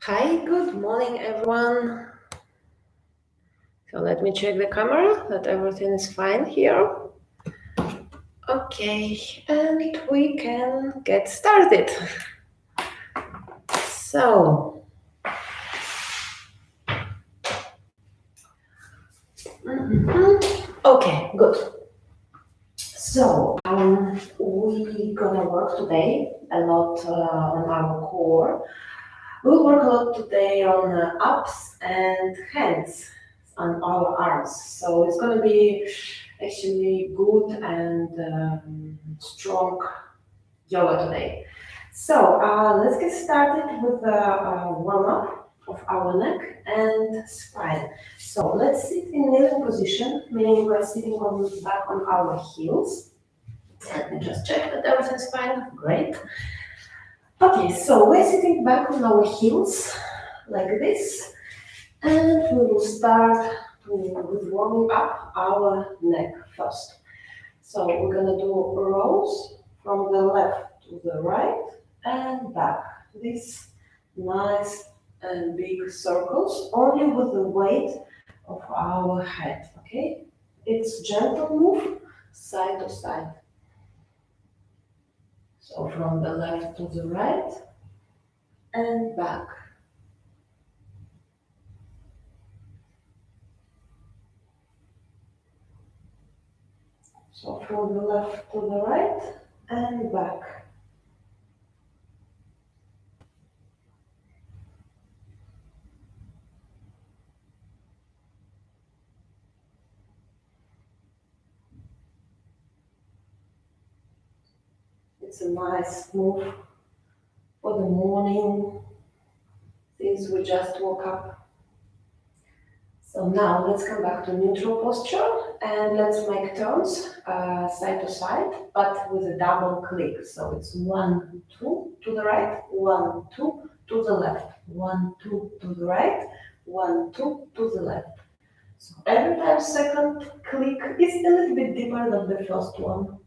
Hi, good morning, everyone. So let me check the camera that everything is fine here. Okay, and we can get started. So, okay, good. So, we gonna work today a lot on our core. We'll work a lot today on ups and hands on our arms. So it's gonna be actually good and strong yoga today. So let's get started with the warm up of our neck and spine. So let's sit in kneeling position, meaning we're sitting on back on our heels. Let me just check that everything's fine. Great. Okay, so we're sitting back on our heels like this, and we will start with warming up our neck first. So we're gonna do rows from the left to the right and back. These nice and big circles, only with the weight of our head, okay? It's gentle move, side to side. So from the left to the right and back. So from the left to the right and back. It's a nice move for the morning since we just woke up. So now let's come back to neutral posture and let's make turns side to side, but with a double click. So it's 1, 2 to the right, 1, 2 to the left, 1, 2 to the right, 1, 2 to the left. So every time second click is a little bit deeper than the first one.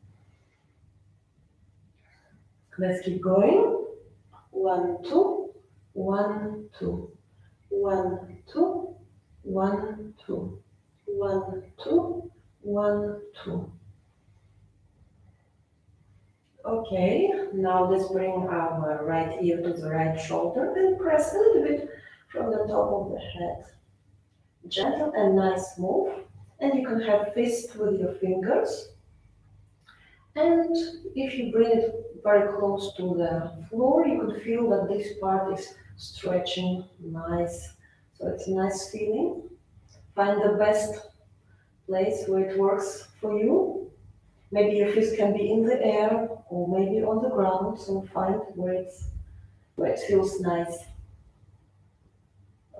Let's keep going. 1, 2, 1, 2, 1, 2, 1, 2, 1, 2, 1, 2. Okay, now let's bring our right ear to the right shoulder and press a little bit from the top of the head. Gentle and nice move. And you can have fist with your fingers. And if you bring it very close to the floor, you can feel that this part is stretching nice. So it's a nice feeling. Find the best place where it works for you. Maybe your fist can be in the air or maybe on the ground. So find where it feels nice.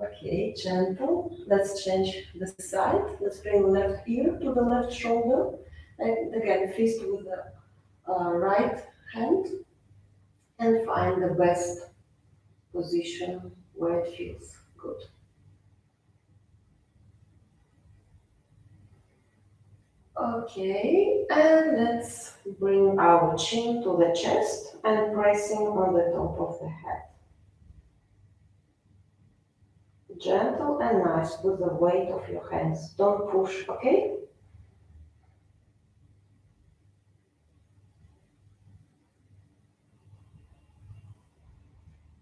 Okay, gentle. Let's change the side. Let's bring the left ear to the left shoulder. And again, fist with the right hand. And find the best position where it feels good. Okay, and let's bring our chin to the chest and pressing on the top of the head. Gentle and nice with the weight of your hands. Don't push, okay?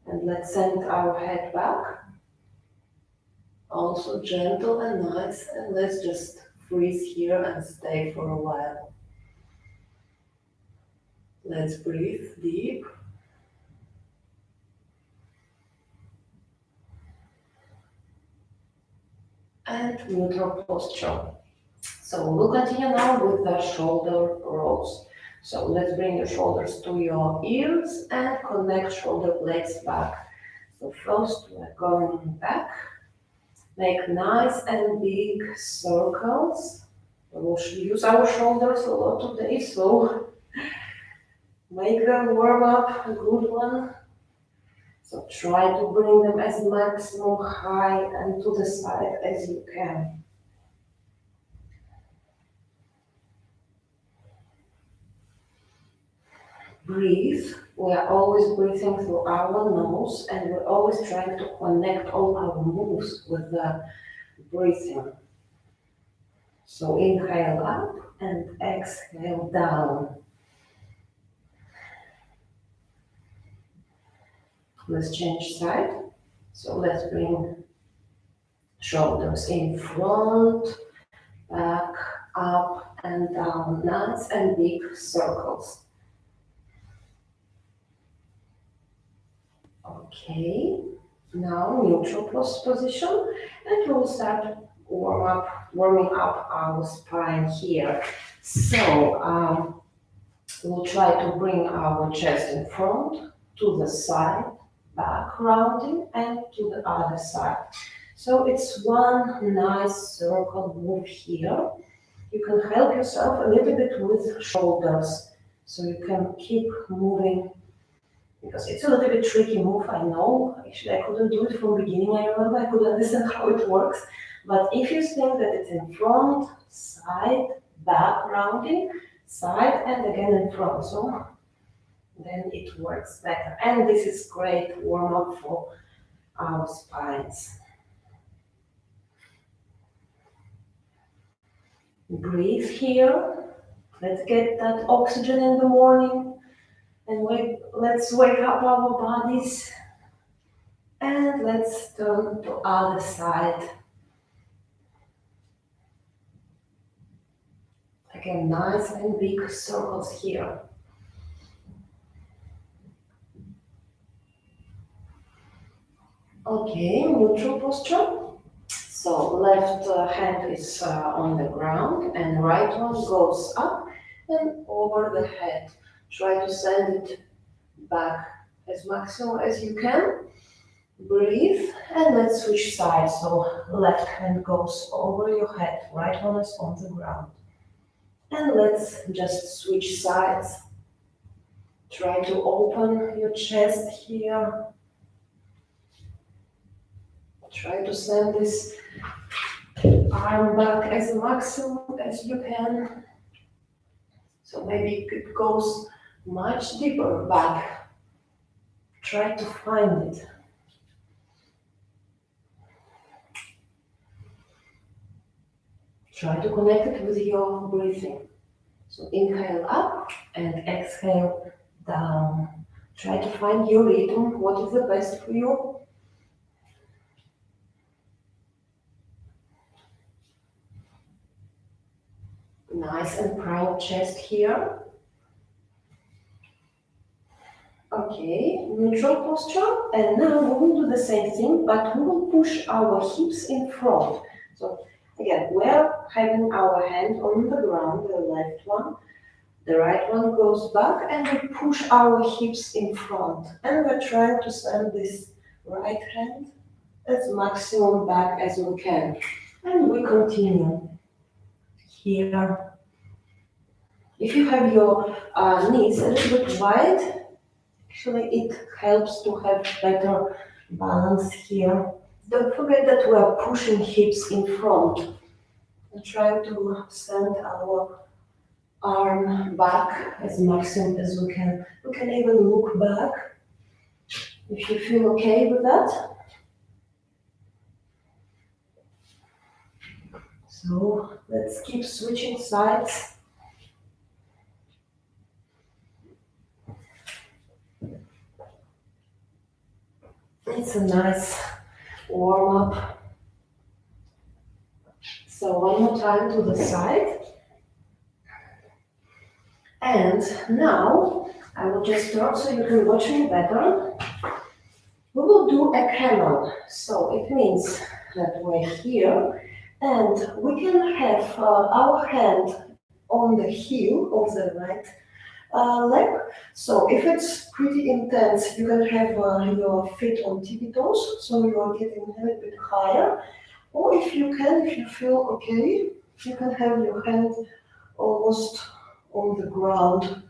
And let's send our head back. Also gentle and nice, and let's just freeze here and stay for a while. Let's breathe deep. And neutral posture. So we'll continue now with the shoulder rolls. So let's bring your shoulders to your ears and connect shoulder blades back. So first we're going back. Make nice and big circles. We'll use our shoulders a lot today, so make them warm up, a good one. So try to bring them as maximum high and to the side as you can. Breathe. We are always breathing through our nose and we're always trying to connect all our moves with the breathing. So inhale up and exhale down. Let's change side. So let's bring shoulders in front, back, up and down, nice and big circles. Okay, now neutral position, and we'll start warming up our spine here. So we'll try to bring our chest in front, to the side, back rounding, and to the other side. So it's one nice circle move here. You can help yourself a little bit with shoulders, so you can keep moving, because it's a little bit tricky move, I know. Actually, I couldn't do it from the beginning, I remember. I couldn't understand how it works. But if you think that it's in front, side, back rounding, side, and again in front, so then it works better. And this is great warm-up for our spines. Breathe here. Let's get that oxygen in the morning. And let's wake up our bodies. And let's turn to other side. Again, nice and big circles here. Okay, neutral posture. So left hand is on the ground and right one goes up and over the head. Try to send it back as maximum as you can. Breathe and let's switch sides. So left hand goes over your head, right one is on the ground. And let's just switch sides. Try to open your chest here. Try to send this arm back as maximum as you can. So maybe it goes much deeper back. Try to find it. Try to connect it with your breathing. So inhale up and exhale down. Try to find your rhythm, what is the best for you. Nice and proud chest here. Okay, neutral posture. And now we will do the same thing, but we will push our hips in front. So again, we're having our hand on the ground, the left one. The right one goes back and we push our hips in front. And we're trying to send this right hand as maximum back as we can. And we continue here. If you have your knees a little bit wide, actually it helps to have better balance here. Don't forget that we are pushing hips in front and trying to send our arm back as maximum as we can. We can even look back if you feel okay with that. So let's keep switching sides. It's a nice warm up. So one more time to the side. And now I will just start so you can watch me better. We will do a camel. So it means that we're here and we can have our hand on the heel of the right leg. So if it's pretty intense, you can have your feet on tippy toes, so you are getting a little bit higher. Or if you feel okay, you can have your hand almost on the ground,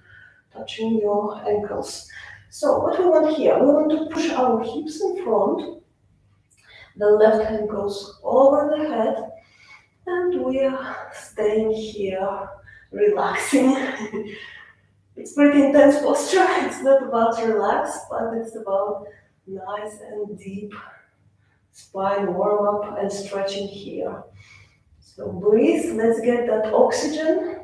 touching your ankles. So what we want here, we want to push our hips in front. The left hand goes over the head, and we are staying here, relaxing. It's pretty intense posture. It's not about relax, but it's about nice and deep spine warm up and stretching here. So breathe, let's get that oxygen.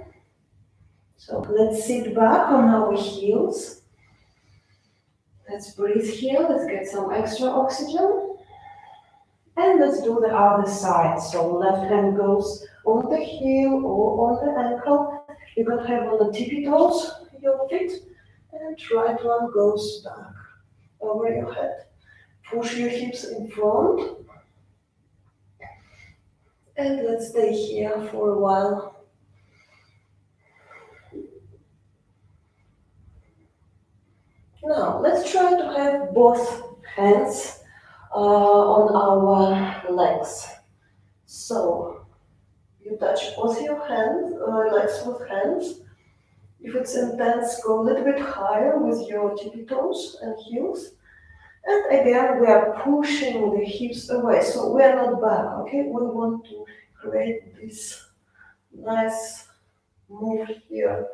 So let's sit back on our heels. Let's breathe here, let's get some extra oxygen. And let's do the other side. So left hand goes on the heel or on the ankle. You can have on the tippy toes your feet. And right one goes back over your head. Push your hips in front. And let's stay here for a while. Now, let's try to have both hands on our legs. So, you touch both your hands, legs with hands. If it's intense, go a little bit higher with your tippy toes and heels. And again, we are pushing the hips away, so we are not back, okay? We want to create this nice move here.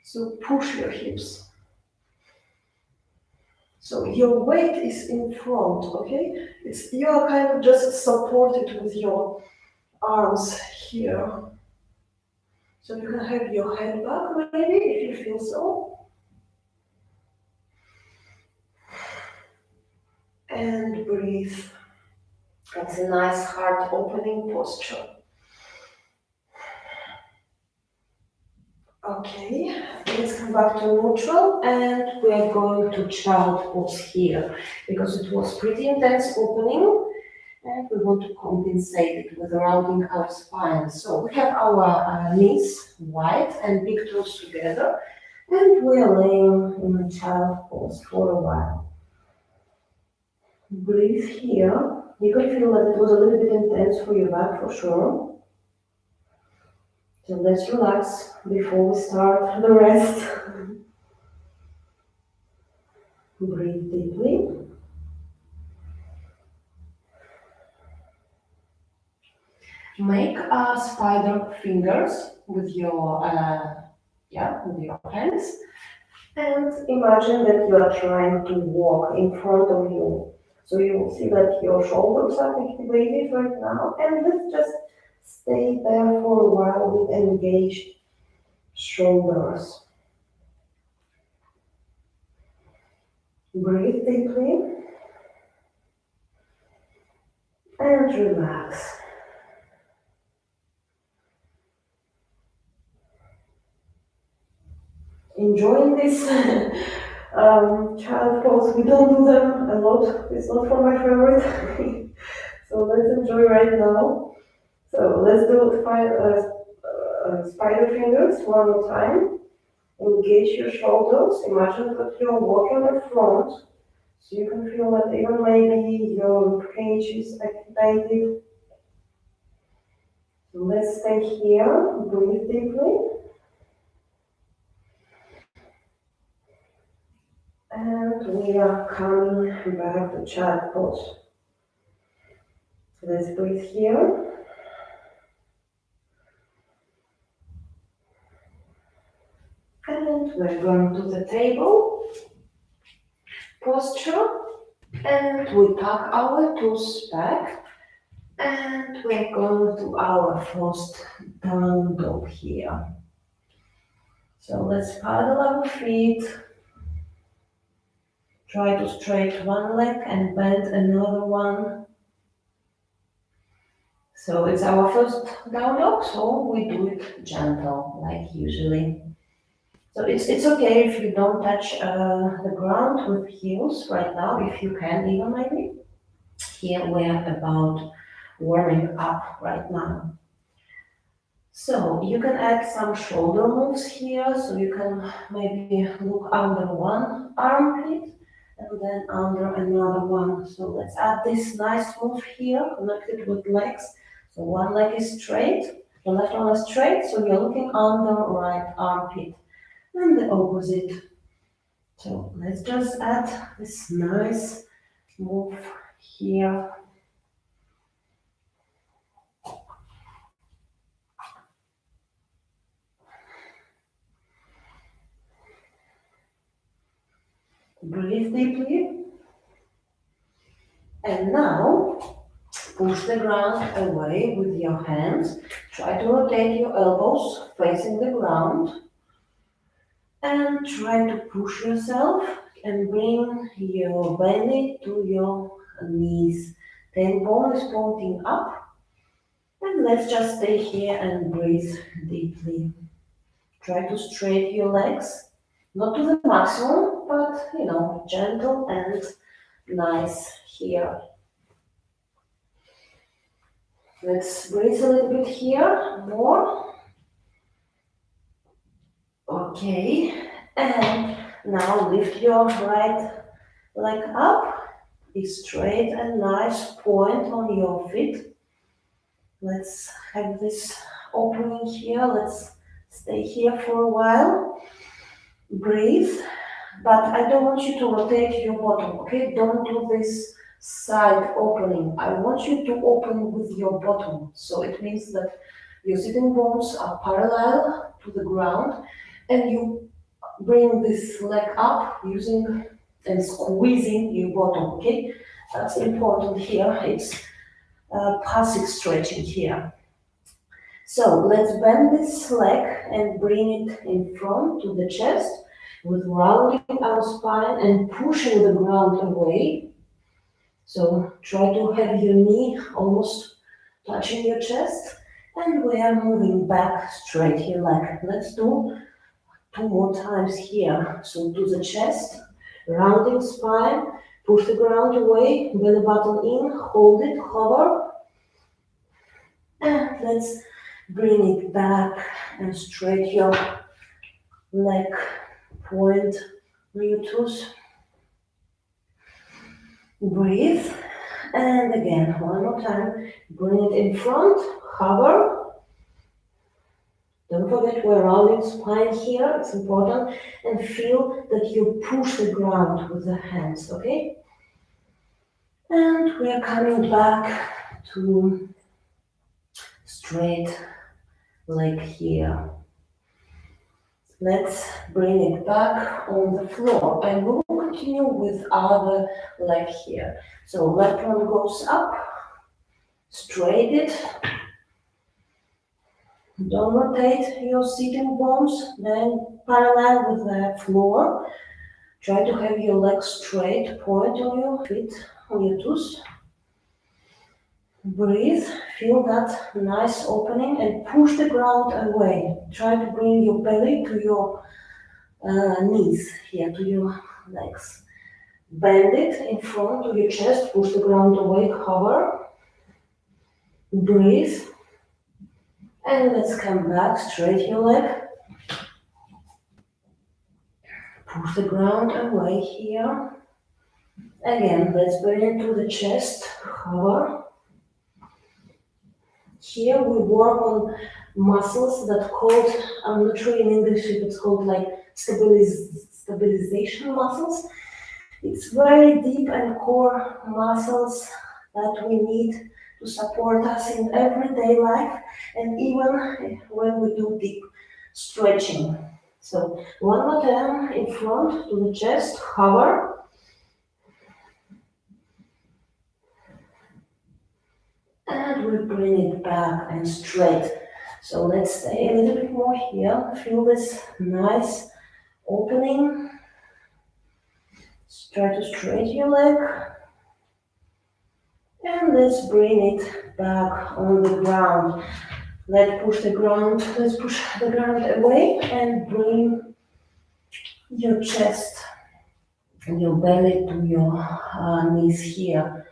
So push your hips. So your weight is in front, okay? You are kind of just supported with your arms here. So you can have your head back maybe if you feel so. And breathe. It's a nice heart opening posture. Okay, let's come back to neutral and we are going to child pose here because it was pretty intense opening. And we want to compensate it with rounding our spine. So we have our knees wide and big toes together. And we are laying in a child pose for a while. Breathe here. You can feel that it was a little bit intense for your back for sure. So let's relax before we start the rest. Breathe deeply. Make spider fingers with your hands, and imagine that you are trying to walk in front of you. So you will see that your shoulders are activated right now, and let's just stay there for a while with engaged shoulders. Breathe deeply and relax. Enjoying this child pose. We don't do them a lot. It's not for my favorite. So let's enjoy right now. So let's do spider fingers one more time. Engage your shoulders. Imagine that you're walking on the front. So you can feel that even maybe your cage is activated. So let's stay here. Breathe deeply. And we are coming back to child pose. Let's breathe here. And we're going to the table posture. And we tuck our toes back. And we're going to our first down dog here. So let's paddle our feet. Try to straight one leg and bend another one. So it's our first down dog, so we do it gentle, like usually. So it's okay if you don't touch the ground with heels right now, if you can even maybe. Here we are about warming up right now. So you can add some shoulder moves here, so you can maybe look under one armpit and then under another one. So let's add this nice move here, connected with legs. So one leg is straight, the left one is straight, so you're looking under right armpit. And the opposite. So let's just add this nice move here. Breathe deeply. And now, push the ground away with your hands. Try to rotate your elbows facing the ground. And try to push yourself and bring your belly to your knees. Tailbone is pointing up. And let's just stay here and breathe deeply. Try to straighten your legs. Not to the maximum, but gentle and nice here. Let's breathe a little bit here, more. Okay, and now lift your right leg up. Be straight and nice, point on your feet. Let's have this opening here. Let's stay here for a while. Breathe. But I don't want you to rotate your bottom, okay? Don't do this side opening. I want you to open with your bottom. So it means that your sitting bones are parallel to the ground and you bring this leg up using and squeezing your bottom, okay? That's important here. It's passive stretching here. So let's bend this leg and bring it in front to the chest with rounding our spine and pushing the ground away. So try to have your knee almost touching your chest. And we are moving back straight your leg. Let's do 2 more times here. So to the chest, rounding spine, push the ground away, belly button in, hold it, hover. And let's bring it back and straight your leg, point your toes. Breathe. And again, one more time. Bring it in front, hover. Don't forget we're rounding spine here, it's important. And feel that you push the ground with the hands, okay? And we are coming back to straight leg here. Let's bring it back on the floor and we will continue with other leg here. So left one goes up, straight it. Don't rotate your sitting bones, then parallel with the floor. Try to have your legs straight, point on your feet, on your toes. Breathe, feel that nice opening and push the ground away. Try to bring your belly to your knees, here to your legs. Bend it in front of your chest, push the ground away, hover. Breathe. And let's come back, straight your leg. Push the ground away here. Again, let's bring it to the chest, hover. Here we work on muscles that called, I'm not sure in English if it's called like stabilization muscles. It's very deep and core muscles that we need to support us in everyday life and even when we do deep stretching. So one more time in front to the chest, hover. And we bring it back and straight. So let's stay a little bit more here. Feel this nice opening. Try to straighten your leg. And let's bring it back on the ground. Let's push the ground away and bring your chest and your belly to your knees here.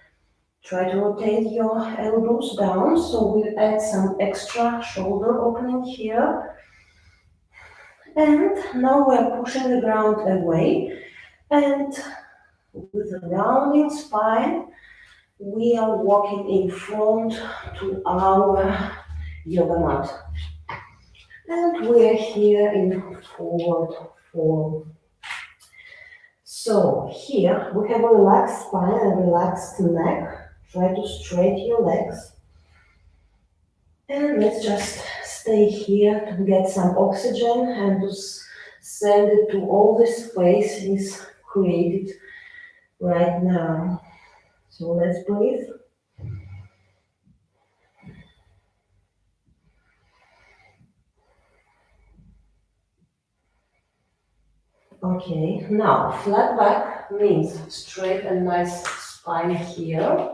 Try to rotate your elbows down, so we'll add some extra shoulder opening here. And now we're pushing the ground away. And with a rounding spine, we are walking in front to our yoga mat. And we are here in forward fold. So here we have a relaxed spine and relaxed neck. Try to straighten your legs. And let's just stay here to get some oxygen and to send it to all the space is create it right now. So let's breathe. Okay, now flat back means straight and nice spine here.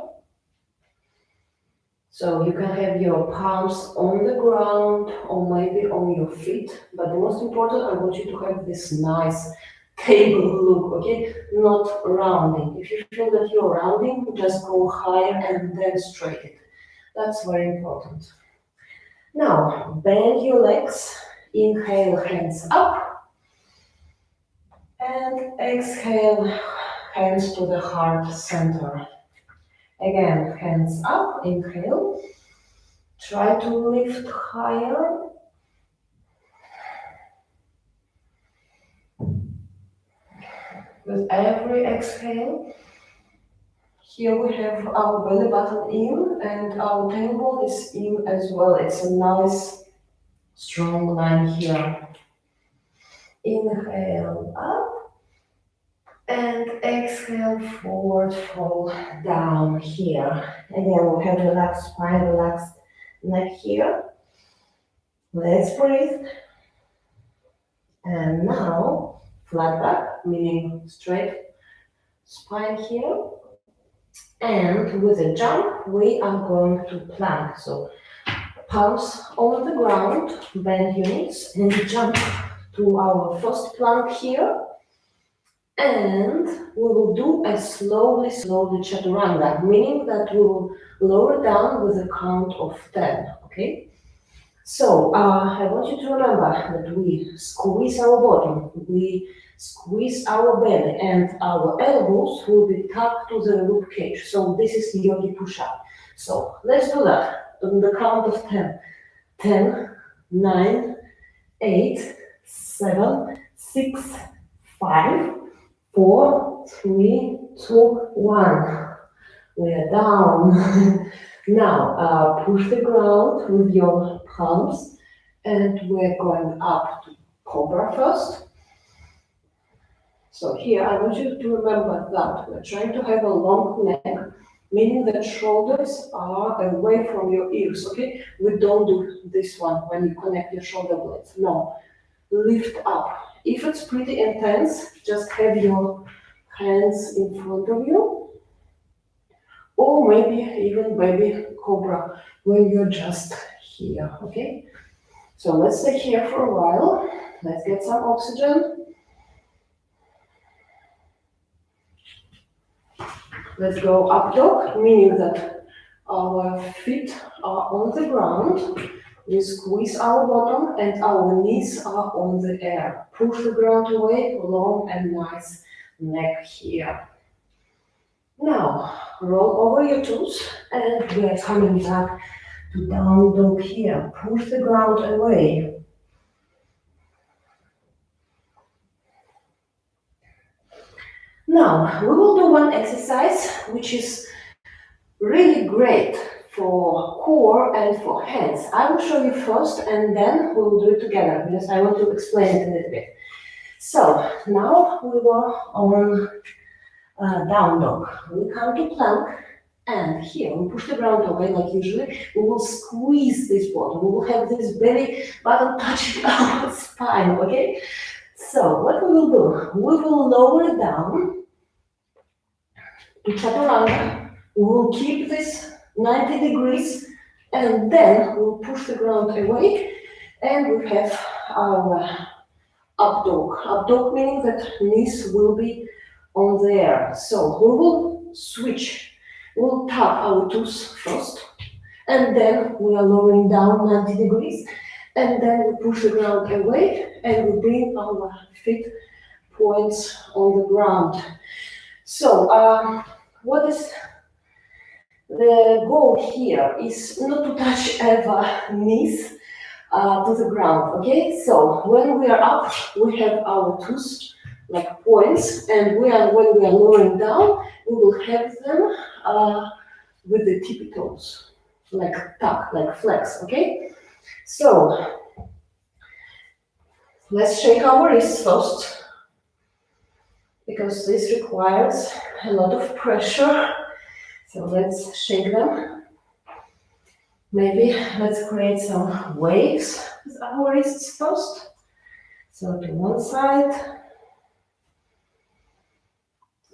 So you can have your palms on the ground or maybe on your feet, but the most important, I want you to have this nice table look, okay? Not rounding. If you feel that you're rounding, just go higher and then straighten it. That's very important. Now, bend your legs. Inhale, hands up. And exhale, hands to the heart center. Again, hands up, inhale. Try to lift higher. With every exhale, here we have our belly button in and our tailbone is in as well. It's a nice strong line here. Inhale up and exhale forward, fold down here. Again, we have relaxed spine, relaxed neck here. Let's breathe. And now, flat back, meaning straight spine here. And with a jump, we are going to plank. So palms on the ground, bend your knees, and jump to our first plank here. And we will do a slowly chaturanga, meaning that we will lower down with a count of 10, okay? So I want you to remember that we squeeze our bottom, we squeeze our belly, and our elbows will be tucked to the rib cage. So this is yogi push-up. So let's do that on the count of 10. 10, 9, 8, 7, 6, 5, 4, 3, 2, 1. We are down. Now, push the ground with your palms, and we're going up to cobra first. So here, I want you to remember that we're trying to have a long neck, meaning that shoulders are away from your ears, okay? We don't do this one when you connect your shoulder blades. No, lift up. If it's pretty intense, just have your hands in front of you. Or maybe even baby cobra when you're just here, okay? So let's stay here for a while. Let's get some oxygen. Let's go up dog, meaning that our feet are on the ground. We squeeze our bottom and our knees are on the air. Push the ground away, long and nice neck here. Now, roll over your toes and we are coming back to down dog here. Push the ground away. Now, we will do one exercise which is really great for core and for hands. I will show you first and then we will do it together because I want to explain it a little bit. So, now we were on down dog. We come to plank, and here we push the ground away like usually. We will squeeze this bottom. We will have this belly button touching our spine, okay? So what we will do, we will lower down to chaturanga. We will keep this 90 degrees, and then we'll push the ground away, and we have our up dog. Up dog meaning that knees will be on the air. So we will switch. We'll tap our toes first, and then we are lowering down 90 degrees, and then we push the ground away, and we bring our feet points on the ground. So what is the goal here is not to touch ever knees to the ground, okay? So when we are up, we have our toes like points, and when we are lowering down, we will have them with the tippy toes, like tuck, like flex, okay? So let's shake our wrists first. because this requires a lot of pressure. So let's shake them. Maybe let's create some waves with our wrists first. So to one side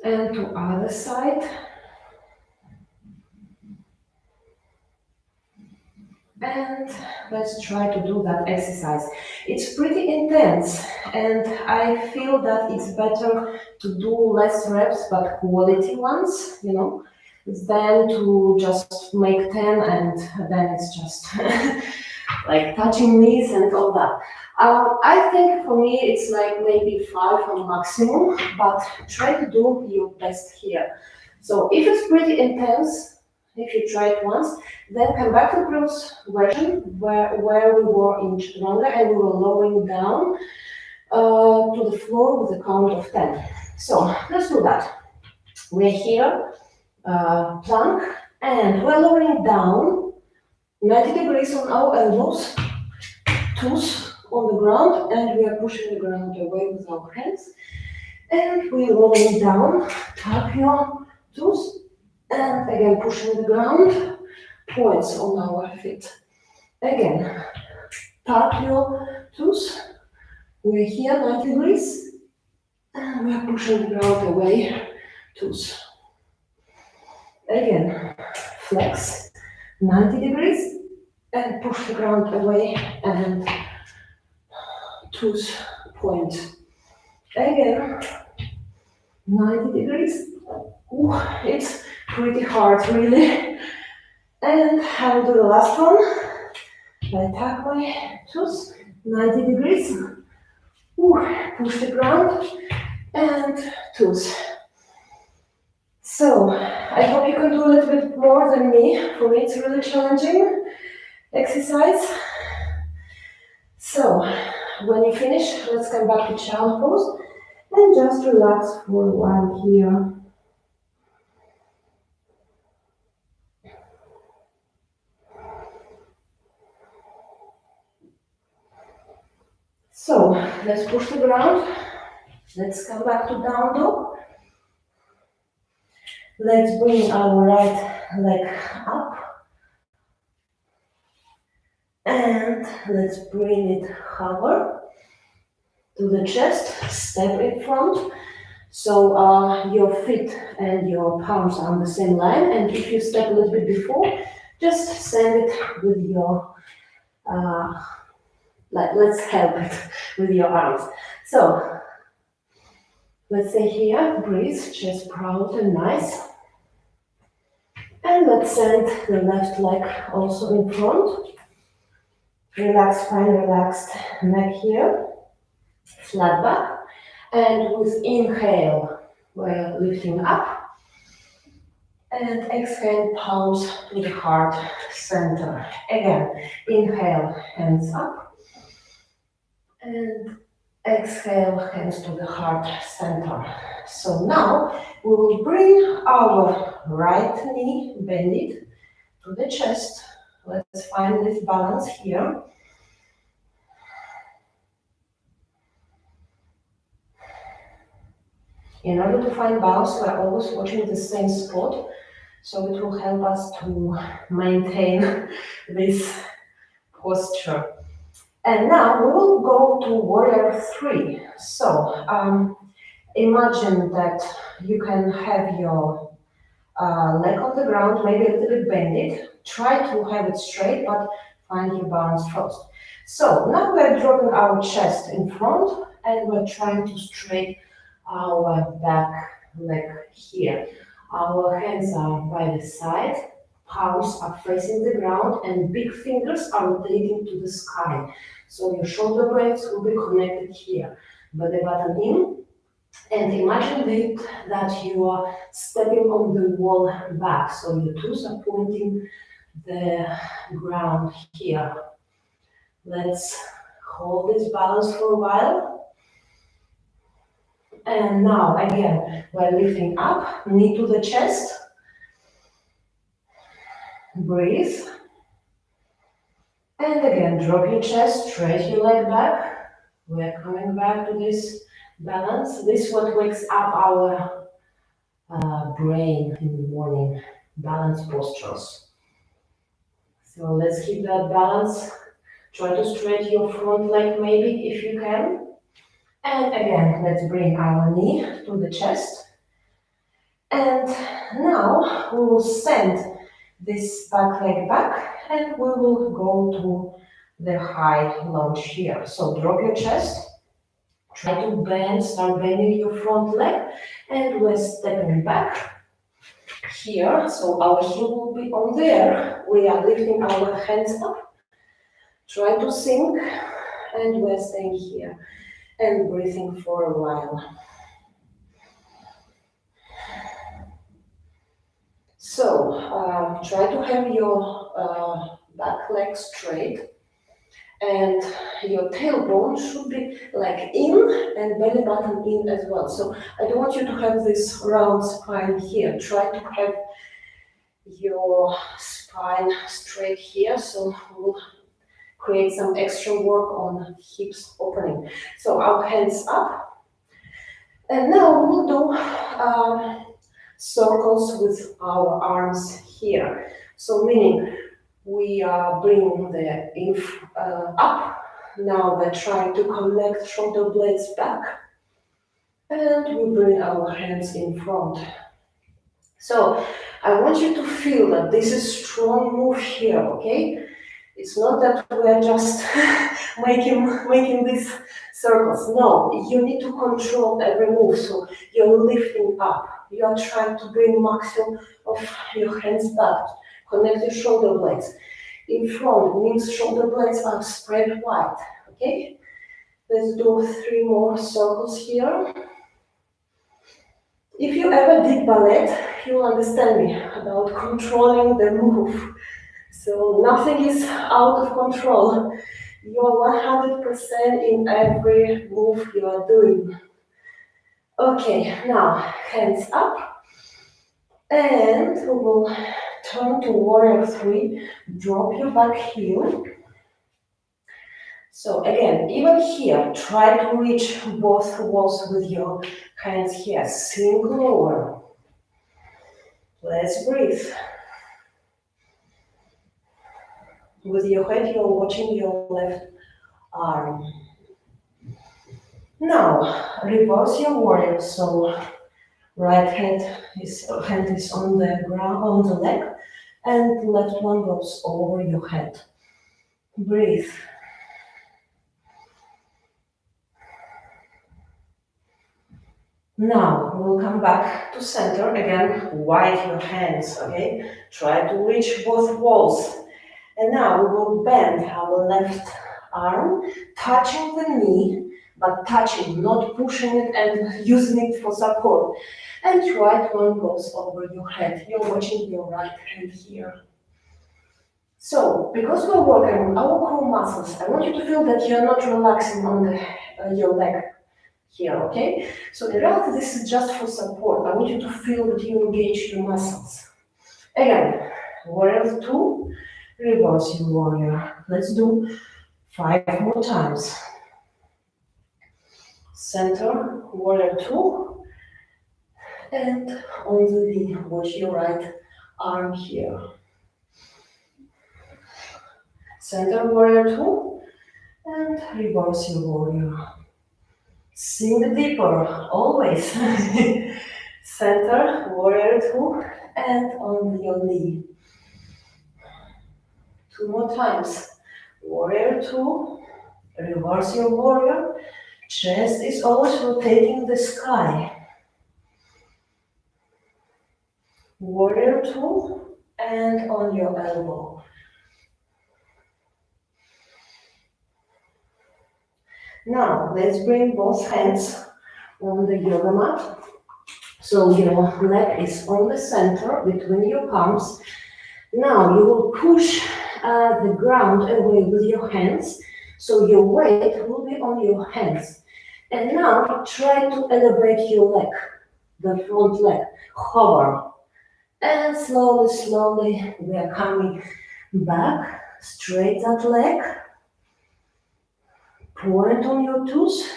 and to other side. And let's try to do that exercise. It's pretty intense and I feel that it's better to do less reps but quality ones, you know, than to just make 10 and then it's just like touching knees and all that. I think for me it's like maybe 5 on maximum, but try to do your best here. So if it's pretty intense, if you try it once, then come back to the previous version where we were in chaturanga and we were lowering down to the floor with a count of 10. So let's do that. We're here, plank, and we're lowering down 90 degrees on our elbows, toes on the ground, and we are pushing the ground away with our hands. And we're rolling down, tap your toes, and again pushing the ground. Points on our feet. Again, tap your toes. We're here 90 degrees and we're pushing the ground away, toes. Again, flex 90 degrees and push the ground away and toes point. Again, 90 degrees. Ooh, it's pretty hard, really. And I will do the last one. I tap my toes, 90 degrees. Ooh, push the ground and toes. So, I hope you can do a little bit more than me. For me, it's really challenging exercise. So, when you finish, let's come back to child pose and just relax for a while here. So, let's push the ground. Let's come back to down dog. Let's bring our right leg up. And let's bring it hover to the chest, step in front. So your feet and your palms are on the same line. And if you step a little bit before, just send it with your, let's help it with your arms. So let's say here, breathe, chest proud and nice. And let's send the left leg also in front. Relaxed spine, relaxed neck here, flat back. And with inhale, we're lifting up. And exhale, palms to the heart center. Again, inhale, hands up. And exhale, hands to the heart center. So now we will bring our right knee, bend it to the chest. Let's find this balance here. In order to find balance, we are always watching the same spot, so it will help us to maintain this posture. And now we will go to warrior 3. So imagine that you can have your leg on the ground, maybe a little bit bended. Try to have it straight, but find your balance first. So now we're dropping our chest in front and we're trying to straighten our back leg here. Our hands are by the side, palms are facing the ground, and big fingers are rotating to the sky. So your shoulder blades will be connected here. Belly button in, and imagine that you are stepping on the wall back. So your toes are pointing the ground here. Let's hold this balance for a while. And now, again, we're lifting up, knee to the chest. Breathe. And again, drop your chest, straight your leg back. We're coming back to this balance. This is what wakes up our brain in the morning. Balance postures. So let's keep that balance. Try to straighten your front leg maybe if you can. And again, let's bring our knee to the chest. And now we will send this back leg back and we will go to the high lunge here. So drop your chest, try to bend, start bending your front leg, and we're stepping back here. So our heel will be on there. We are lifting our hands up, try to sink, and we're staying here and breathing for a while. So try to have your back leg straight and your tailbone should be like in and belly button in as well. So I don't want you to have this round spine here. Try to have your spine straight here. So we'll create some extra work on hips opening. So our hands up. And now we'll do circles with our arms here. So meaning we are bringing the up. Now we're trying to connect shoulder blades back. And we bring our hands in front. So I want you to feel that this is strong move here, okay? It's not that we're just making these circles. No, you need to control every move. So you're lifting up. You are trying to bring maximum of your hands back. Connect your shoulder blades. In front means shoulder blades are spread wide. Okay? Let's do 3 more circles here. If you ever did ballet, you'll understand me about controlling the move. So nothing is out of control. You're 100% in every move you are doing. Okay, now hands up. And we will turn to warrior 3. Drop your back heel. So again, even here, try to reach both walls with your hands here. Sink lower. Let's breathe. With your head, you're watching your left arm. Now, reverse your warrior. So right hand is on the ground, on the leg, and left one goes over your head. Breathe. Now we'll come back to center again. Wide your hands, okay? Try to reach both walls. And now we will bend our left arm, touching the knee, but touching, not pushing it and using it for support. And right one goes over your head. You're watching your right hand here. So, because we're working on our core muscles, I want you to feel that you're not relaxing on your leg here, okay? So in reality, this is just for support. I want you to feel that you engage your muscles. Again, warrior 2, reverse your warrior. Let's do 5 more times. Center, warrior 2, and on the knee, watch your right arm here. Center, warrior 2, and reverse your warrior. Sink deeper, always. Center, warrior 2, and on your knee. 2 more times. Warrior 2, reverse your warrior. Chest is always rotating the sky. Warrior 2, and on your elbow. Now, let's bring both hands on the yoga mat. So your leg is on the center between your palms. Now you will push the ground away with your hands. So your weight will be on your hands. And now try to elevate your leg, the front leg. Hover. And slowly, slowly we are coming back. Straight that leg. Point on your toes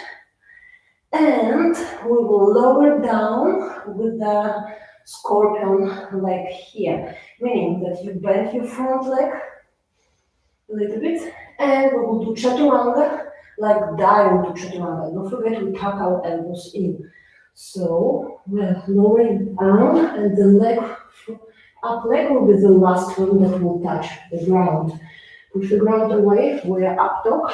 And we will lower down with the scorpion leg here, meaning that you bend your front leg a little bit, and we will do chaturanga, like dive into chaturanga. Don't forget we tuck our elbows in. So we're lowering down, and the up leg will be the last one that will touch the ground. Push the ground away, we're up dog,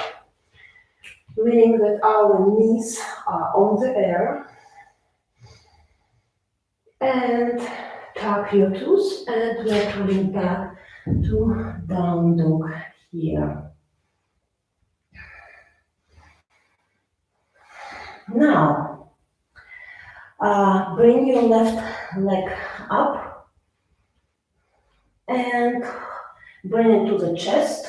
meaning that our knees are on the air. And tuck your toes, and we're coming back to down dog here. Now, bring your left leg up and bring it to the chest,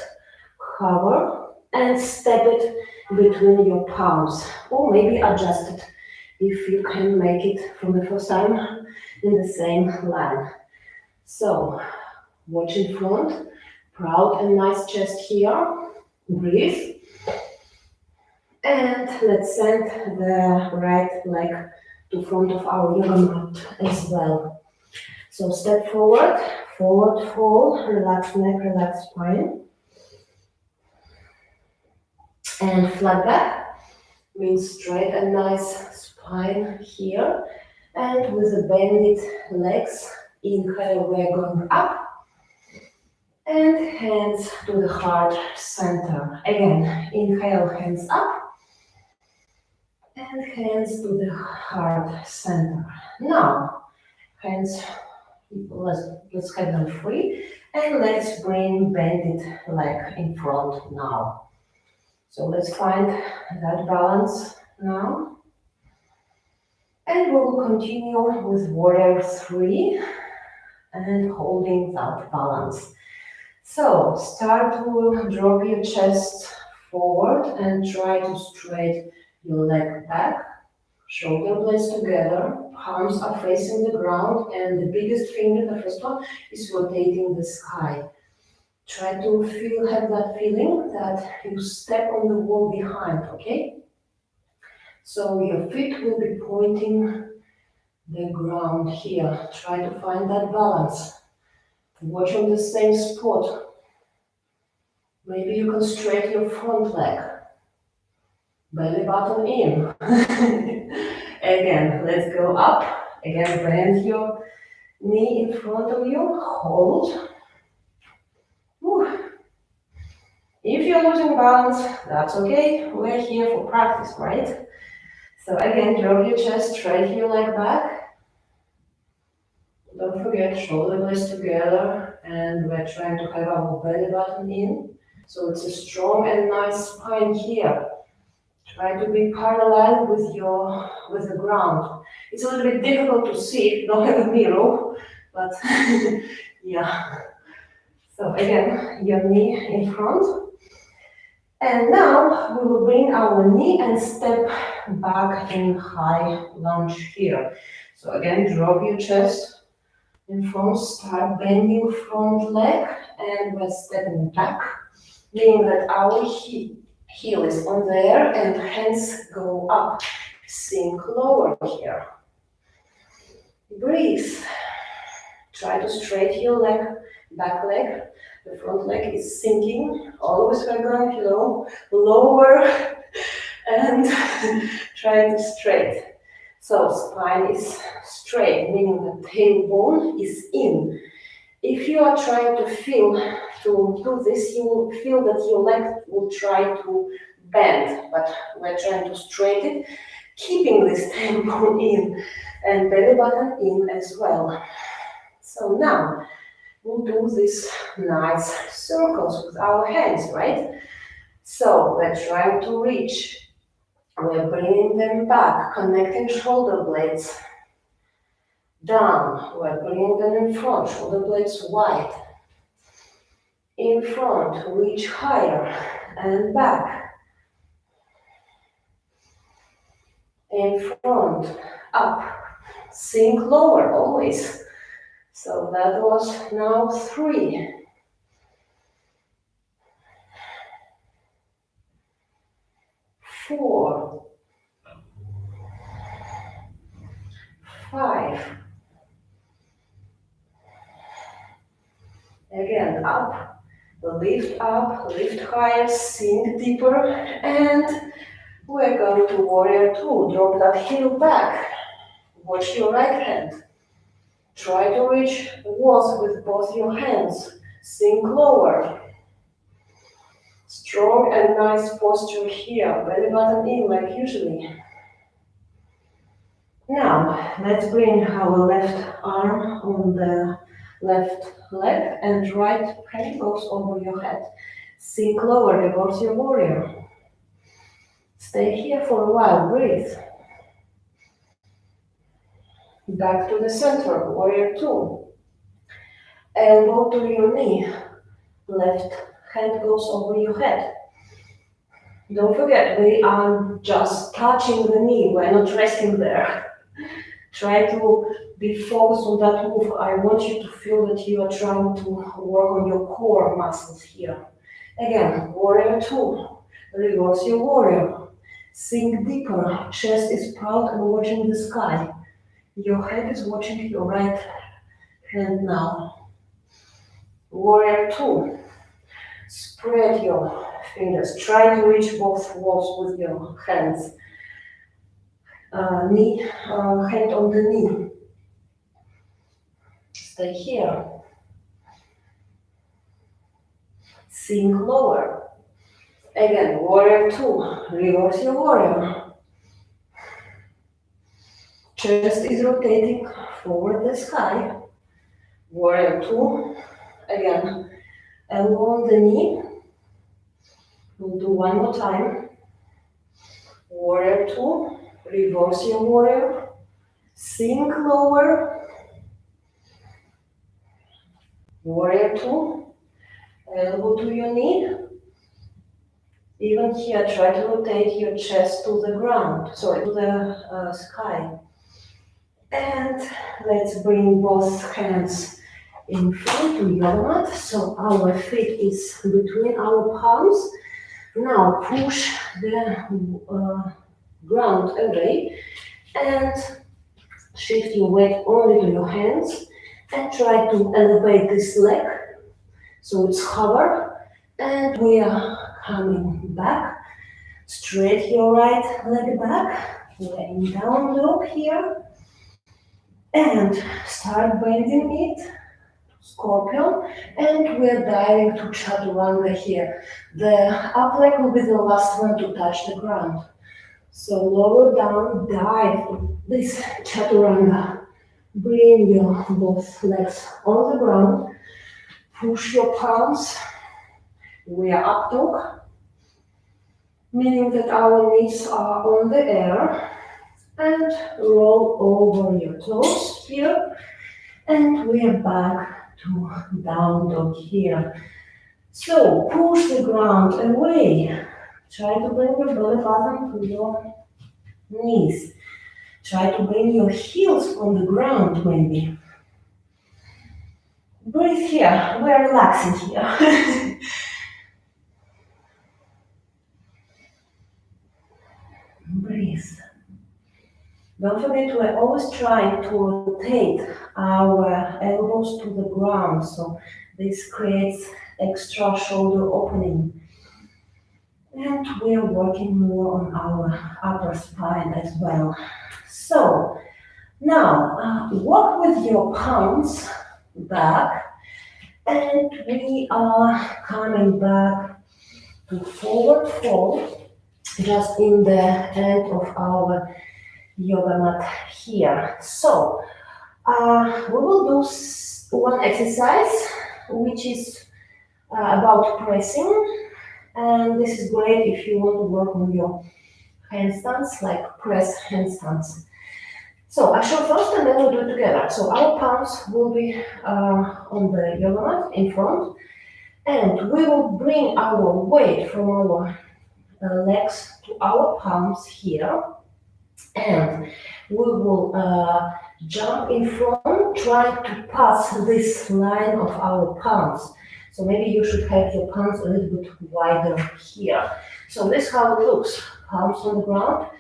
hover, and step it between your palms, or maybe adjust it if you can make it from the first time in the same line. So, watch in front, proud and nice chest here, breathe. And let's send the right leg to front of our yoga mat as well. So step forward, forward fold, relax neck, relax spine. And flat back means straight and nice spine here. And with the bended legs, inhale, we're going up. And hands to the heart center. Again, inhale, hands up. And hands to the heart center. Now, hands, let's have them free. And let's bring bended leg in front now. So let's find that balance now. And we will continue with warrior 3 and holding that balance. So start to drop your chest forward and try to straighten your leg back. Shoulder blades together, palms are facing the ground, and the biggest finger, the first one, is rotating the sky. Try to have that feeling that you step on the wall behind, okay? So your feet will be pointing the ground here. Try to find that balance. Watch on the same spot. Maybe you can straighten your front leg. Belly button in. Again, let's go up. Again, bend your knee in front of you. Hold. Whew. If you're losing balance, that's okay. We're here for practice, right? So again, drop your chest, straighten your leg back. Don't forget, shoulder blades together. And we're trying to have our belly button in. So it's a strong and nice spine here. Try to be parallel with the ground. It's a little bit difficult to see if you don't have a mirror, but yeah. So again, your knee in front. And now we will bring our knee and step back in high lunge here. So again, drop your chest in front, start bending front leg, and we're stepping back, meaning that our heel is on there and hands go up. Sink lower here. Breathe. Try to straighten your leg, back leg. The front leg is sinking. Always we're going lower and try to straight. So spine is straight, meaning the tailbone is in. If you are trying to do this, you will feel that your leg will try to bend, but we're trying to straighten it, keeping this tailbone in and belly button in as well. So now we'll do these nice circles with our hands, right? So we're trying to reach. We're bringing them back, connecting shoulder blades. Down, we're bringing them in front, shoulder blades wide. In front, reach higher and back. In front, up, sink lower always. So that was now 3. 4. Again, up, lift higher, sink deeper, and we're going to warrior two. Drop that heel back. Watch your right hand. Try to reach the walls with both your hands. Sink lower. Strong and nice posture here. Belly button in like usually. Now, let's bring our left arm on the left leg and right hand goes over your head. Sink lower, reverse your warrior. Stay here for a while, breathe. Back to the center, warrior two. Elbow to your knee. Left hand goes over your head. Don't forget, we are just touching the knee, we're not resting there. Try to be focused on that move. I want you to feel that you are trying to work on your core muscles here. Again, warrior two. Reverse your warrior. Sink deeper. Chest is proud and watching the sky. Your head is watching your right hand now. Warrior two. Spread your fingers. Try to reach both walls with your hands. Hand on the knee. Stay here. Sink lower. Again, warrior two. Reverse your warrior. Chest is rotating forward the sky. Warrior two. Again, elbow on the knee. We'll do one more time. Warrior two. Reverse your warrior. Sink lower. Warrior two. Elbow to your knee. Even here, try to rotate your chest to the ground, sorry, to the sky. And let's bring both hands in front to yoga mat. So our feet is between our palms. Now push the ground away and shift your weight only to your hands and try to elevate this leg so it's covered, and we are coming back. Straight your right leg back. We're in down dog here and start bending it. Scorpion, and we're diving to chaturanga here. The up leg will be the last one to touch the ground. So lower down, dive this chaturanga. Bring your both legs on the ground. Push your palms. We are up dog, meaning that our knees are on the air. And roll over your toes here. And we are back to down dog here. So push the ground away. Try to bring your belly button to your knees. Try to bring your heels on the ground maybe. Breathe here. We are relaxing here. Breathe. Don't forget, we're always trying to rotate our elbows to the ground, so this creates extra shoulder opening. And we're working more on our upper spine as well. So now walk with your palms back, and we are coming back to forward fold, just in the end of our yoga mat here. So we will do one exercise which is about pressing, and this is great if you want to work on your handstands, like press handstands. So I show first and then we'll do it together. So our palms will be on the yoga mat in front, and we will bring our weight from our legs to our palms here. And we will jump in front, trying to pass this line of our palms. So maybe you should have your palms a little bit wider here. So this is how it looks. Palms on the ground.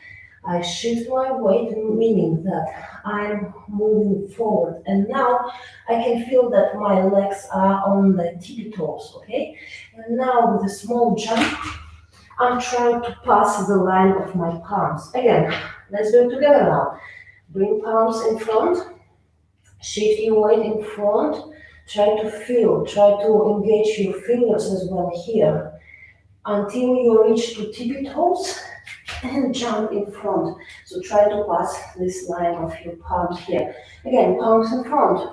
I shift my weight, meaning that I'm moving forward. And now I can feel that my legs are on the tippy toes, okay? And now with a small jump, I'm trying to pass the line of my palms. Again, let's do it together now. Bring palms in front, shift your weight in front, try to feel, try to engage your fingers as well here until you reach to tippy toes and jump in front. So try to pass this line of your palms here. Again, palms in front.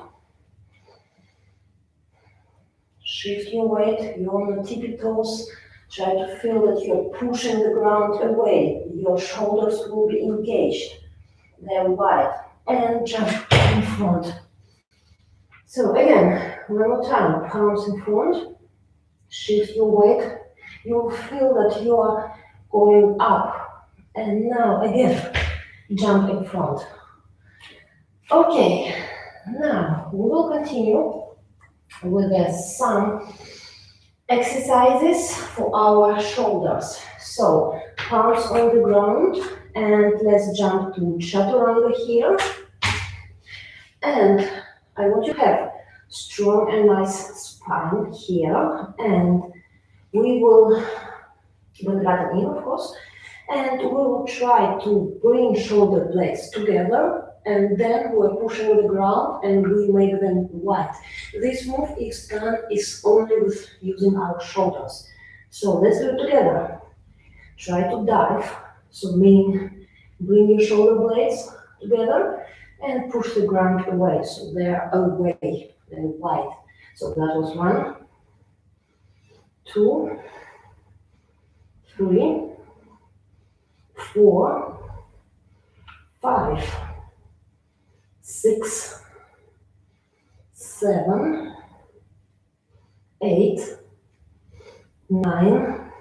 Shift your weight, you're on the tippy toes. Try to feel that you're pushing the ground away. Your shoulders will be engaged. They're wide. And jump in front. So again, one more time, palms in front. Shift your weight. You'll feel that you are going up. And now again, jump in front. Okay, now we will continue with some exercises for our shoulders. So palms on the ground and let's jump to chaturanga here. And I want you to have strong and nice spine here, and we will bring that in, of course, and we will try to bring shoulder blades together, and then we're pushing the ground and we make them wide. This move is done only with using our shoulders. So let's do it together. Try to dive, so meaning bring your shoulder blades together and push the ground away, so they're away and wide. So that was 1, 2, 3, 4, 5, 6, 7, 8, 9,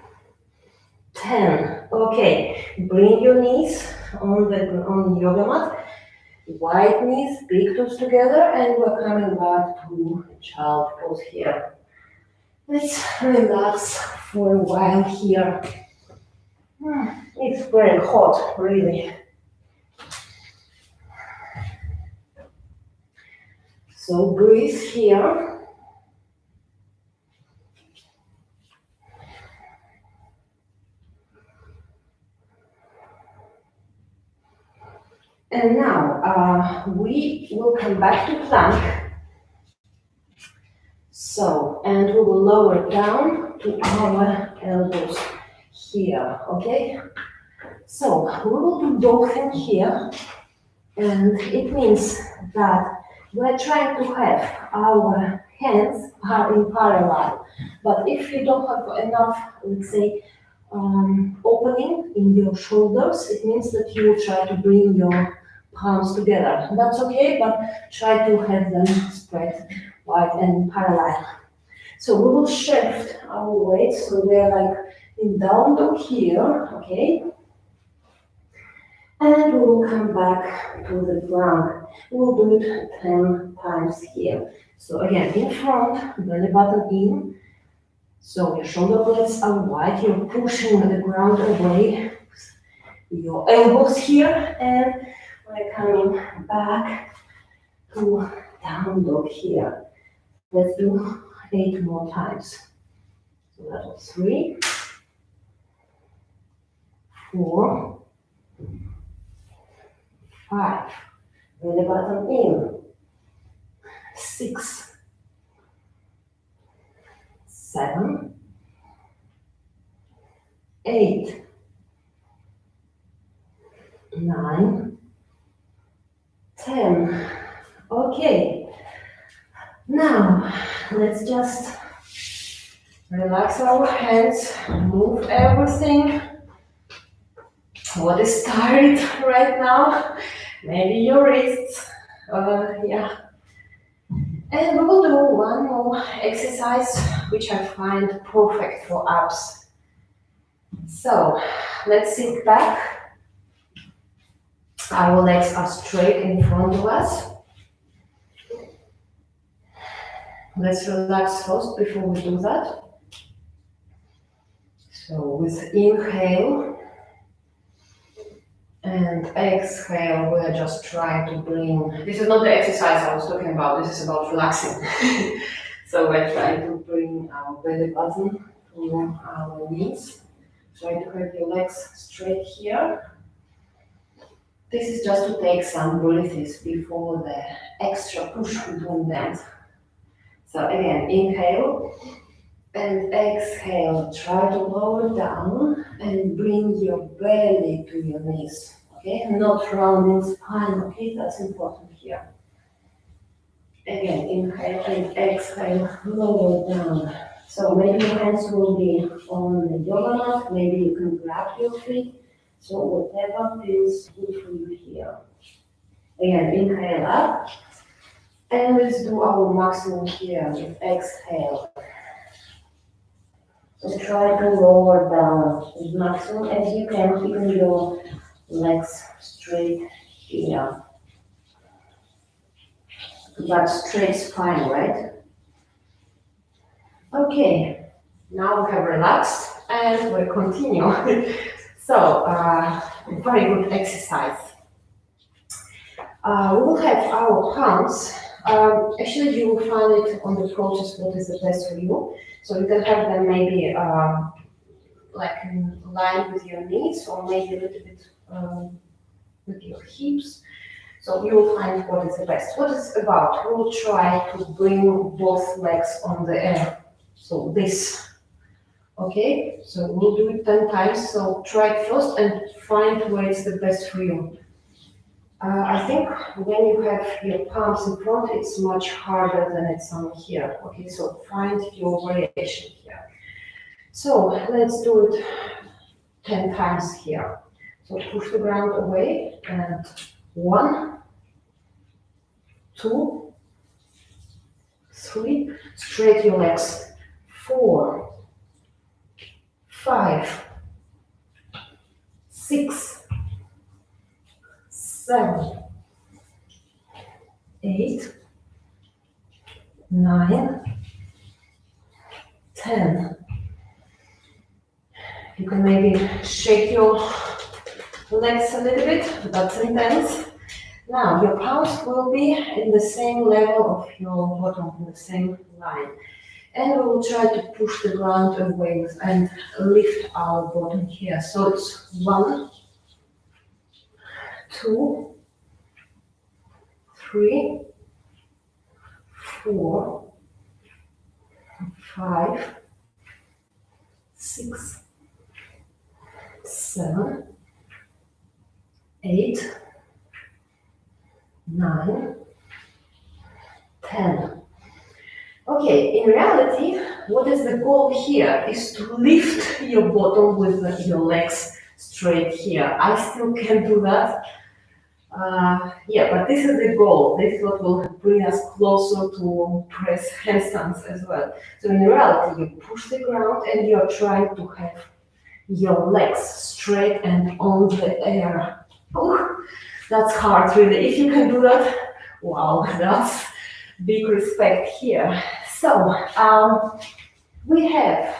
10. Okay, bring your knees on the yoga mat. Wide knees, big toes together, and we're coming back to child pose here. Let's relax for a while here. It's very hot, really. So breathe here. And now we will come back to plank. So, and we will lower down to our elbows here, okay? So, we will do dolphin here, and it means that we're trying to have our hands are in parallel. But if you don't have enough, let's say, opening in your shoulders, it means that you will try to bring your palms together. That's okay, but try to have them spread wide and parallel. So we will shift our weight, so we're like in down dog here, okay? And we will come back to the ground. We'll do it 10 times here. So again, in front, belly button in. So your shoulder blades are wide, you're pushing the ground away. Your elbows here, and we're coming back to down dog here. Let's do 8 more times. So that was 3, 4, 5, belly button in, 6, 7, 8, 9, 10. Okay, now let's just relax our hands, move everything. What is tired right now? Maybe your wrists, yeah. And we will do one more exercise, which I find perfect for abs. So, let's sit back. Our legs are straight in front of us. Let's relax first before we do that. So, with inhale, And exhale, we're just trying to bring, this is not the exercise I was talking about, this is about relaxing. So we're trying to bring our belly button to our knees. Try to have your legs straight here. This is just to take some breaths before the extra push we do that. So again, inhale and exhale. Try to lower down and bring your belly to your knees. Okay, not rounding spine. Okay, that's important here. Again, inhale and exhale, lower down. So maybe your hands will be on the yoga mat. Maybe you can grab your feet. So whatever feels good for you here. Again, inhale up. And let's do our maximum here with exhale. So try to lower down as maximum as you can, keeping your legs straight here. But straight spine, right? Okay, now we have relaxed and we'll continue. So, very good exercise. We will have our palms. Actually, you will find it on the process what is the best for you. So you can have them maybe like in line with your knees or maybe a little bit with your hips. So you will find what is the best. What it's about, we will try to bring both legs on the air. So this, okay? So we'll do it 10 times. So try it first and find where it's the best for you. I think when you have your palms in front, it's much harder than it's on here. Okay, so find your variation here. So let's do it 10 times here. So push the ground away and 1, 2, 3, straight your legs, 4, 5, 6, 7, 8, 9, 10. You can maybe shake your legs a little bit, that's intense. Now your palms will be in the same level of your bottom, in the same line. And we will try to push the ground away and lift our bottom here. So it's 1, 2, 3, 4, 5, 6, 7, 8, 9, 10. Okay, in reality, what is the goal here is to lift your bottom with your legs straight here. I still can't do that. Yeah, but this is the goal. This is what will bring us closer to press handstands as well. So in reality, you push the ground and you're trying to have your legs straight and on the air. Oh, that's hard, really. If you can do that, wow, that's big respect here. So we have,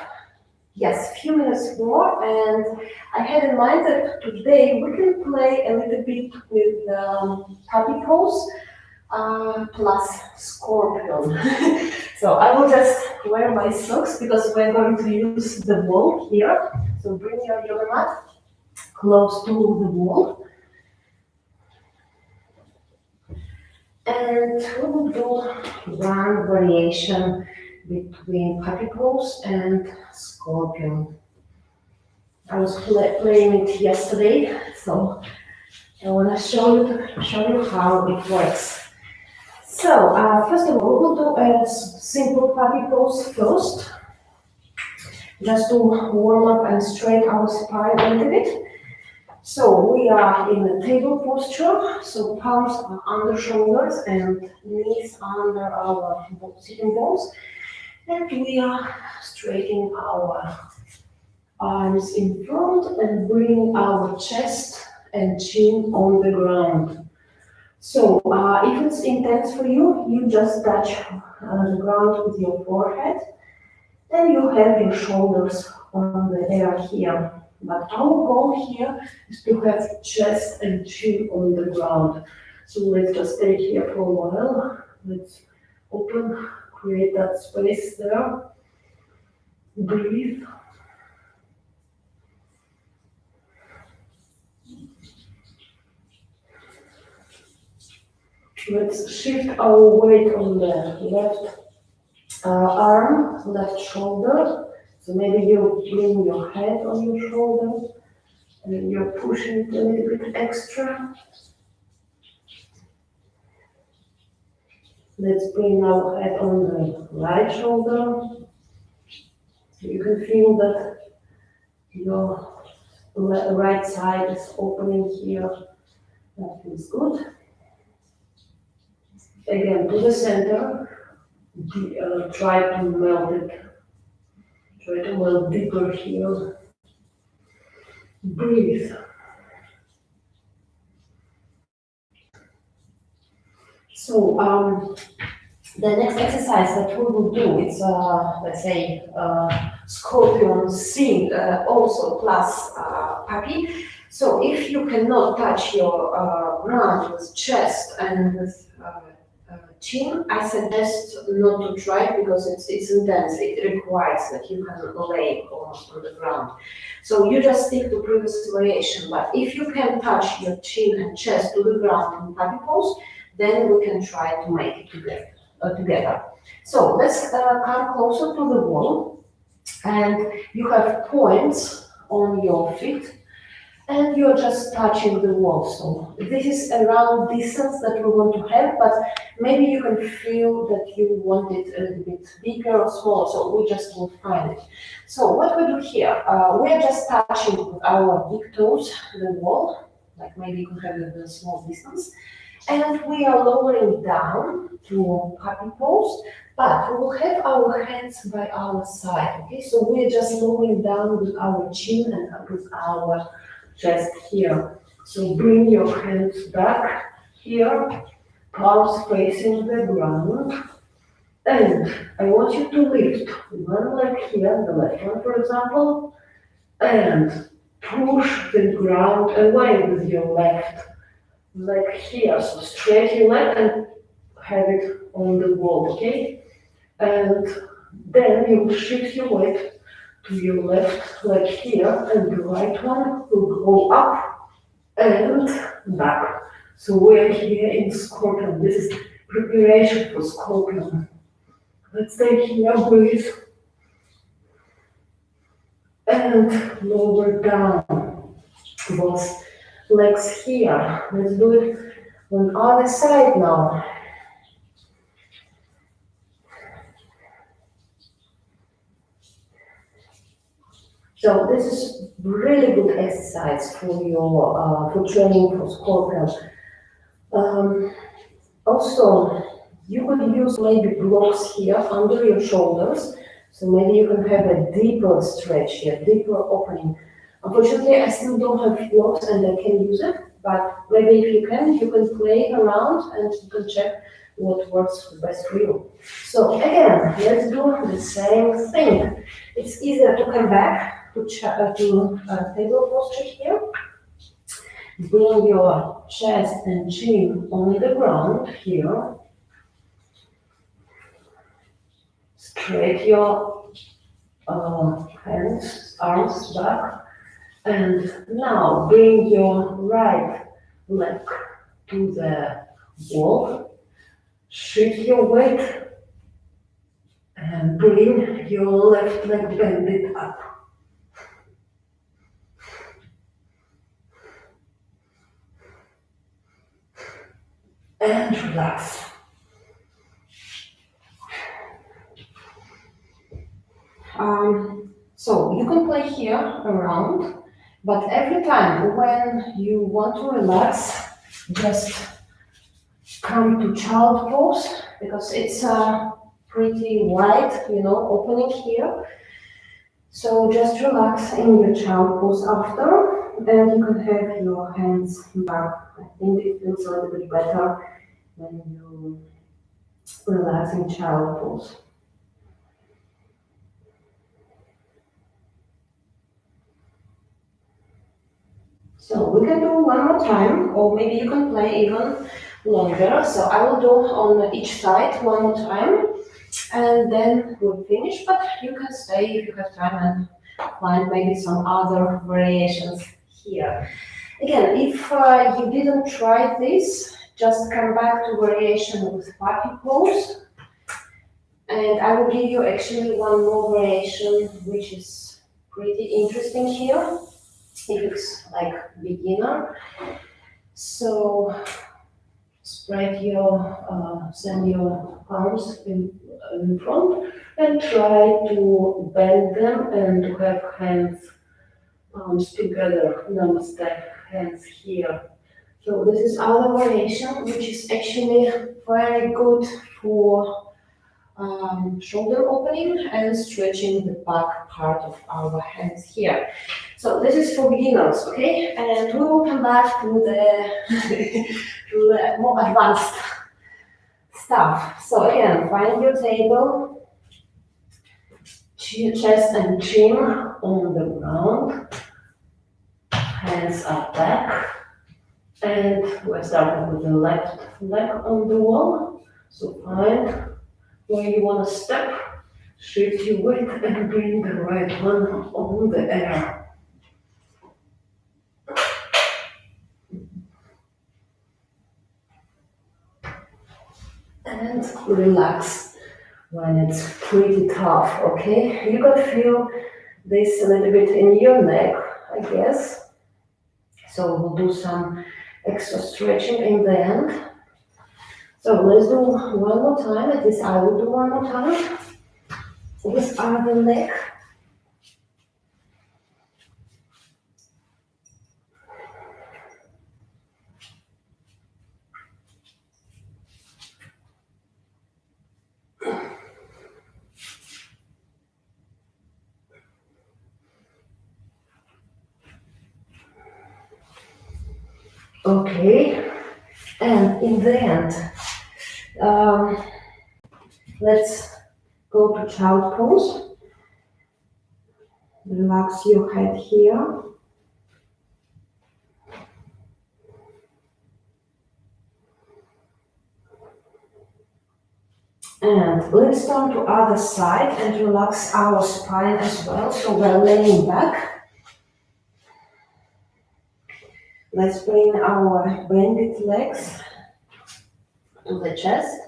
yes, few minutes more, and I had in mind that today we can play a little bit with puppy pose plus scorpion. So I will just wear my socks because we're going to use the wall here. So bring your yoga mat close to the wall. And we will do one variation between puppy pose and scorpion. I was playing it yesterday, so I want to show you how it works. So first of all, we will do a simple puppy pose first, just to warm up and straighten our spine a little bit. So we are in a table posture, so palms are under shoulders and knees under our sitting bones. And we are straightening our arms in front and bring our chest and chin on the ground. So if it's intense for you, you just touch the ground with your forehead and you have your shoulders on the air here. But our goal here is to have chest and chin on the ground. So let's just stay here for a while. Let's open, create that space there. Breathe. Let's shift our weight on the left arm, left shoulder. So maybe you bring your head on your shoulder and you're pushing it a little bit extra. Let's bring our head on the right shoulder. You can feel that your right side is opening here. That feels good. Again, to the center. Try to melt it. Try to melt deeper here. Breathe. So the next exercise that we will do is, let's say, scorpion sing also plus puppy. So if you cannot touch your ground with chest and with chin, I suggest not to try it because it's intense. It requires that you can lay almost on the ground. So you just stick to previous variation. But if you can touch your chin and chest to the ground in puppy pose, then we can try to make it together. So let's come closer to the wall, and you have points on your feet, and you're just touching the wall. So this is around distance that we want to have, but maybe you can feel that you want it a little bit bigger or smaller, so we just will find it. So what we do here, we are just touching with our big toes the wall, like maybe you can have a small distance, and we are lowering down to puppy pose, but we will have our hands by our side, okay? So we're just lowering down with our chin and with our chest here. So bring your hands back here, palms facing the ground. And I want you to lift one leg here, the left one for example, and push the ground away with your left leg here. So straight your leg and have it on the wall, okay? And then you will shift your weight to your left leg here, and the right one will go up and back. So we're here in scorpion. This is preparation for scorpion. Let's stay here, breathe, and lower down. Both legs here. Let's do it on the other side now. So this is really good exercise for your for training for scorpion. Also, you could use maybe blocks here under your shoulders. So maybe you can have a deeper stretch here, deeper opening. Unfortunately, I still don't have blocks and I can use it, but maybe if you can play around and you can check what works best for you. So again, let's do the same thing. It's easier to come back to table posture here. Bring your chest and chin on the ground here. Straight your hands, arms back. And now bring your right leg to the wall. Shift your weight and bring your left leg bended up. And relax. So you can play here around, but every time when you want to relax, just come to child pose because it's pretty wide, opening here. So just relax in your child pose after, and you can have your hands back. I think it feels a little bit better when you relax in child pose. So we can do one more time, or maybe you can play even longer. So I will do on each side one more time, and then we'll finish. But you can stay if you have time and find maybe some other variations here. Again, if you didn't try this, just come back to variation with puppy pose. And I will give you actually one more variation, which is pretty interesting here. It looks like beginner. So send your arms in front and try to bend them and to have hands, palms together. Namaste, hands here. So this is our variation, which is actually very good for shoulder opening and stretching the back part of our hands here. So this is for beginners, okay? And we will come back to the to the more advanced stuff. So again, find your table, chest and chin on the ground, hands are back, and we're starting with the left leg on the wall. So find where you want to step, shift your weight and bring the right one on the air. And relax when it's pretty tough, okay? You can feel this a little bit in your neck, I guess. So we'll do some extra stretching in the end. So let's do one more time, at least I will do one more time. These are the neck. Okay, and in the end, let's go to child pose. Relax your head here. And let's turn to other side and relax our spine as well. So we're laying back. Let's bring our bended legs to the chest.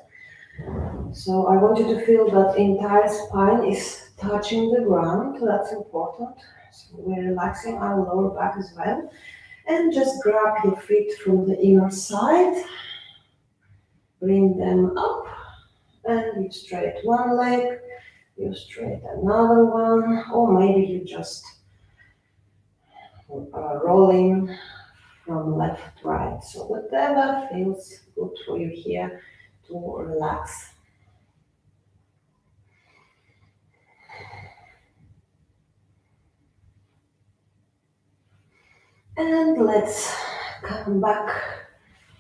So I want you to feel that entire spine is touching the ground. That's important. So we're relaxing our lower back as well. And just grab your feet from the inner side. Bring them up. And you straight one leg. You straight another one. Or maybe you just rolling from left to right. So whatever feels good for you here to relax. And let's come back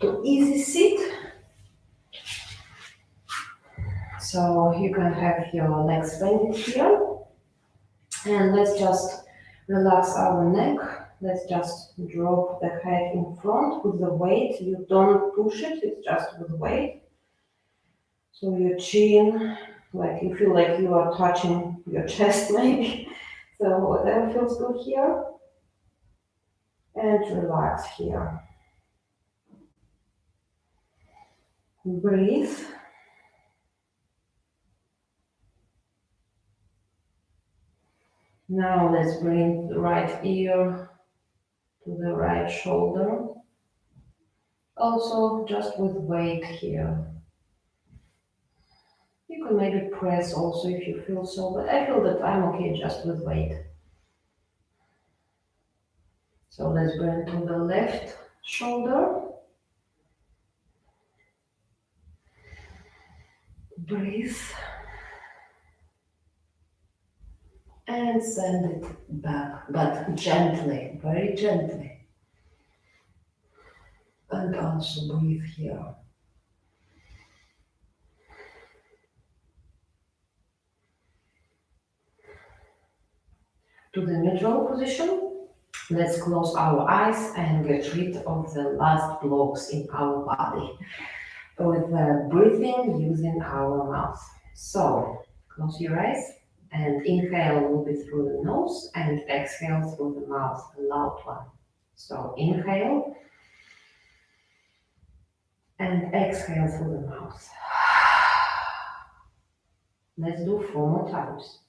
to easy sit. So you can have your legs bended here. And let's just relax our neck. Let's just drop the head in front with the weight. You don't push it, it's just with weight. So your chin, like you feel like you are touching your chest maybe. So whatever feels good here. And relax here. Breathe. Now let's bring the right ear to the right shoulder. Also just with weight here. You can maybe press also if you feel so, but I feel that I'm okay just with weight. So let's bring to the left shoulder. Breathe. And send it back, but gently, very gently. And also breathe here. To the neutral position. Let's close our eyes and get rid of the last blocks in our body with breathing using our mouth. So close your eyes and inhale will be through the nose and exhale through the mouth, a loud one. So inhale and exhale through the mouth. Let's do 4 more times.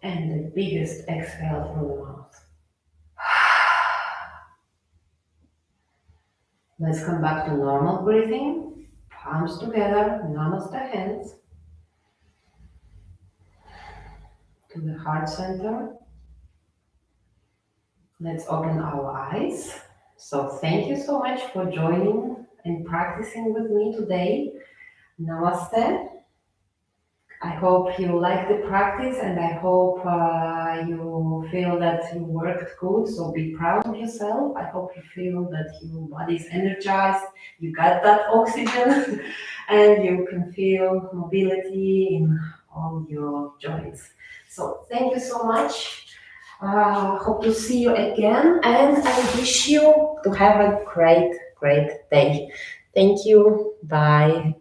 And the biggest exhale through the mouth. Let's come back to normal breathing. Palms together, namaste hands. To the heart center. Let's open our eyes. So thank you so much for joining and practicing with me today. Namaste. I hope you like the practice and I hope you feel that you worked good. So be proud of yourself. I hope you feel that your body is energized, you got that oxygen and you can feel mobility in all your joints. So thank you so much. Hope to see you again and I wish you to have a great day. Thank you. Bye.